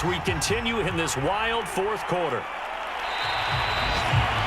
as we continue in this wild fourth quarter.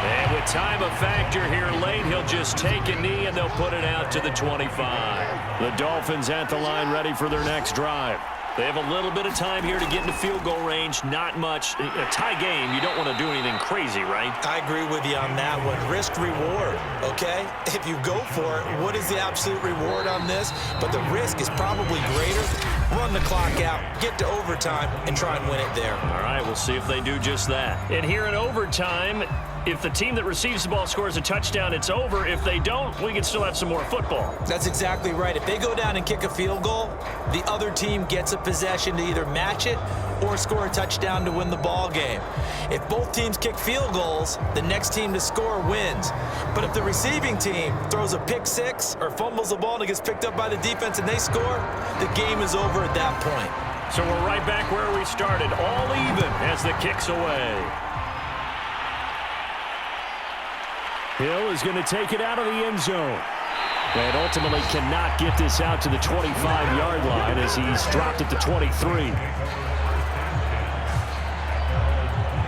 And with time a factor here late, he'll just take a knee and they'll put it out to the 25. The Dolphins at the line ready for their next drive. They have a little bit of time here to get into field goal range. Not much. A tie game, you don't want to do anything crazy, right? I agree with you on that one. Risk reward, okay? If you go for it, what is the absolute reward on this? But the risk is probably greater. Run the clock out, get to overtime, and try and win it there. All right, we'll see if they do just that. And here in overtime, if the team that receives the ball scores a touchdown, it's over. If they don't, we can still have some more football. That's exactly right. If they go down and kick a field goal, the other team gets a possession to either match it or score a touchdown to win the ball game. If both teams kick field goals, the next team to score wins. But if the receiving team throws a pick six or fumbles the ball and it gets picked up by the defense and they score, the game is over at that point. So we're right back where we started, all even as the kick's away. Hill is going to take it out of the end zone. And ultimately cannot get this out to the 25-yard line as he's dropped it to 23.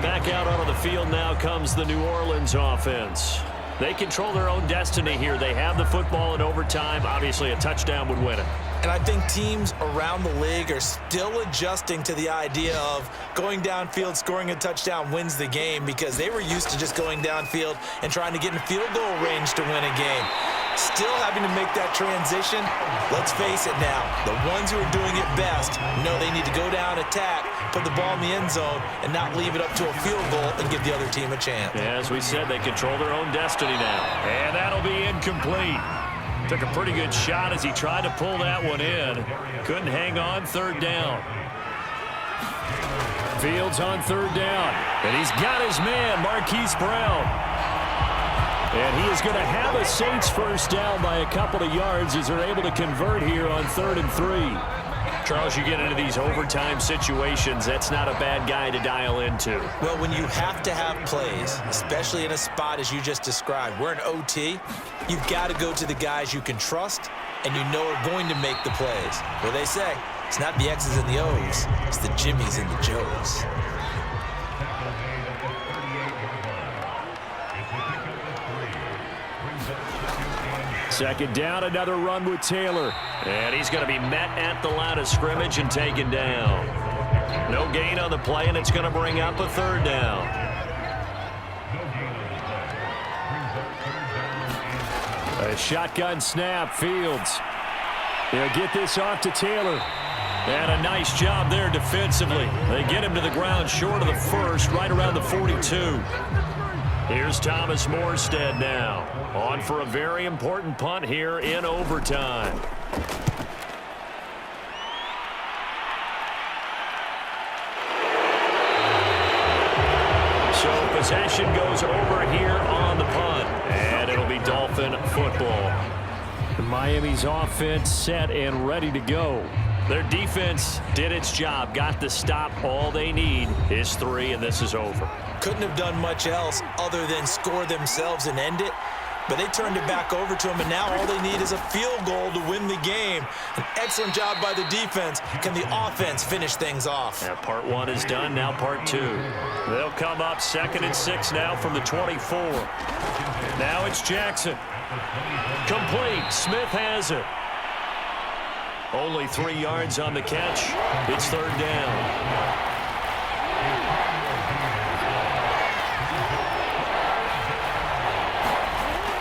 Back out onto the field now comes the New Orleans offense. They control their own destiny here. They have the football in overtime. Obviously, a touchdown would win it. And I think teams around the league are still adjusting to the idea of going downfield, scoring a touchdown wins the game, because they were used to just going downfield and trying to get in field goal range to win a game. Still having to make that transition. Let's face it now, the ones who are doing it best know they need to go down, attack, put the ball in the end zone, and not leave it up to a field goal and give the other team a chance. Yeah, as we said, they control their own destiny now. And that'll be incomplete. Took a pretty good shot as he tried to pull that one in. Couldn't hang on, third down. Fields on third down. And he's got his man, Marquise Brown. And he is going to have a Saints first down by a couple of yards as they're able to convert here on 3rd and 3. Charles, you get into these overtime situations, that's not a bad guy to dial into. Well, when you have to have plays, especially in a spot as you just described, we're in OT, you've got to go to the guys you can trust and you know are going to make the plays. Well, they say, it's not the X's and the O's, it's the Jimmies and the Joes. Second down, another run with Taylor. And he's going to be met at the line of scrimmage and taken down. No gain on the play, and it's going to bring up a third down. A shotgun snap, Fields. They'll get this off to Taylor. And a nice job there defensively. They get him to the ground short of the first, right around the 42. Here's Thomas Morstead now, on for a very important punt here in overtime. So possession goes over here on the punt, and it'll be Dolphin football. Miami's offense set and ready to go. Their defense did its job, got the stop. All they need is 3, and this is over. Couldn't have done much else other than score themselves and end it. But they turned it back over to them, and now all they need is a field goal to win the game. An excellent job by the defense. Can the offense finish things off? Yeah, part 1 is done, now part 2. They'll come up 2nd and 6 now from the 24. Now it's Jackson. Complete. Smith has it. Only 3 yards on the catch. It's third down.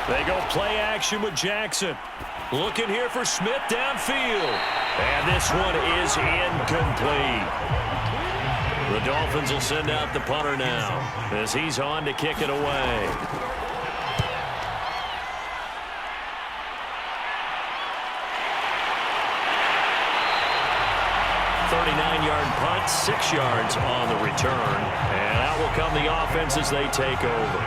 They go play action with Jackson. Looking here for Smith downfield. And this one is incomplete. The Dolphins will send out the punter now as he's on to kick it away. 39-yard punt, 6 yards on the return. And out will come the offense as they take over.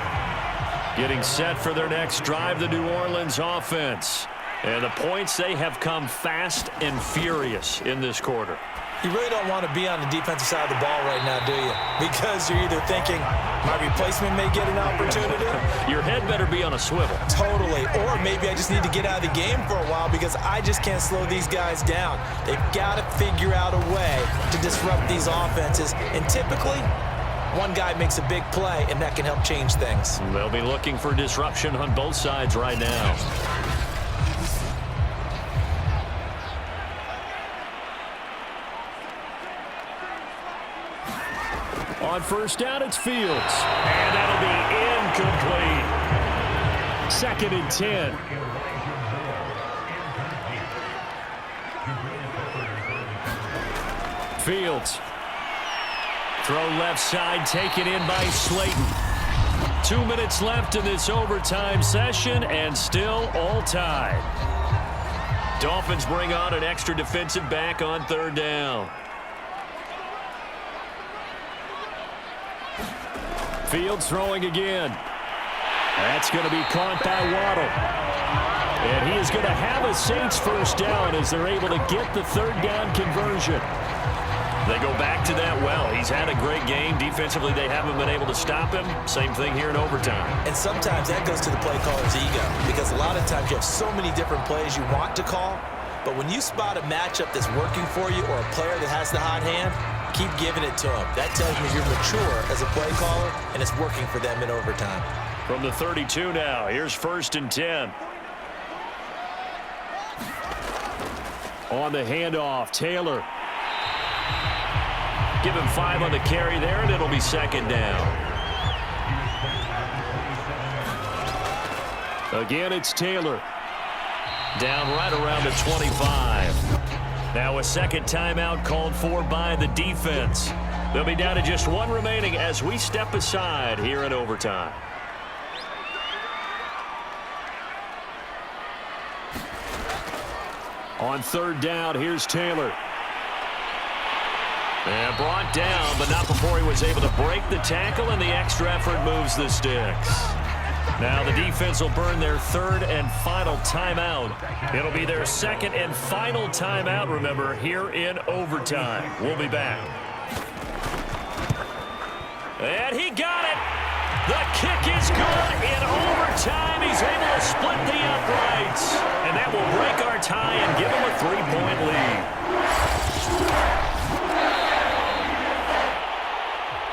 Getting set for their next drive, the New Orleans offense. And the points, they have come fast and furious in this quarter. You really don't want to be on the defensive side of the ball right now, do you? Because you're either thinking, my replacement may get an opportunity. Your head better be on a swivel. Totally. Or maybe I just need to get out of the game for a while because I just can't slow these guys down. They've got to figure out a way to disrupt these offenses. And typically, one guy makes a big play, and that can help change things. They'll be looking for disruption on both sides right now. On first down, it's Fields. And that'll be incomplete. 2nd and 10. Fields. Throw left side, taken in by Slayton. 2 minutes left in this overtime session, and still all tied. Dolphins bring on an extra defensive back on 3rd down. Fields throwing again. That's going to be caught by Waddle. And he is going to have a Saints first down as they're able to get the 3rd down conversion. They go back to that well. He's had a great game. Defensively, they haven't been able to stop him. Same thing here in overtime. And sometimes that goes to the play caller's ego because a lot of times you have so many different plays you want to call, but when you spot a matchup that's working for you or a player that has the hot hand, keep giving it to him. That tells me you're mature as a play caller, and it's working for them in overtime. From the 32 now, here's 1st and 10. On the handoff, Taylor. Give him 5 on the carry there, and it'll be 2nd down. Again, it's Taylor. Down right around the 25. Now a 2nd timeout called for by the defense. They'll be down to just 1 remaining as we step aside here in overtime. On 3rd down, here's Taylor. And brought down, but not before he was able to break the tackle, and the extra effort moves the sticks. Now the defense will burn their 3rd and final timeout. It'll be their 2nd and final timeout, remember, here in overtime. We'll be back. And he got it. The kick is good in overtime. He's able to split the uprights. And that will break our tie and give him a 3-point lead.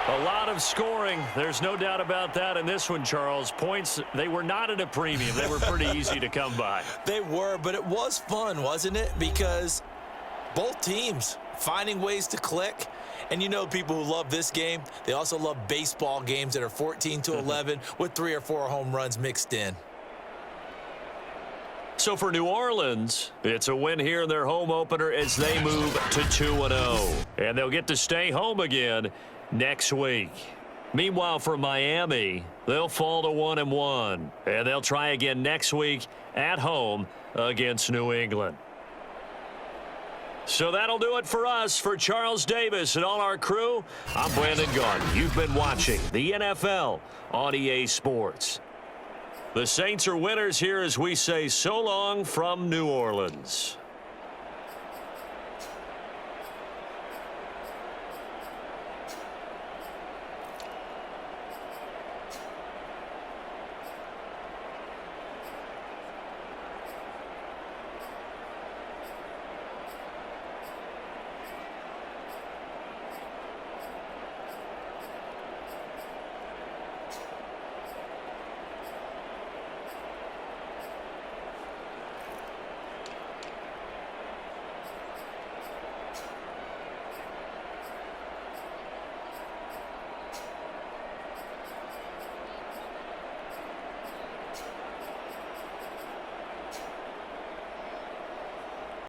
A lot of scoring. There's no doubt about that in this one, Charles. Points, they were not at a premium. They were pretty easy to come by. They were, but it was fun, wasn't it? Because both teams finding ways to click. And you know people who love this game, they also love baseball games that are 14-11 with 3 or 4 home runs mixed in. So for New Orleans, it's a win here in their home opener as they move to 2-0. And they'll get to stay home again next week. Meanwhile, for Miami, they'll fall to 1-1. And they'll try again next week at home against New England. So that'll do it for us. For Charles Davis and all our crew, I'm Brandon Garden. You've been watching the NFL on EA Sports. The Saints are winners here as we say so long from New Orleans.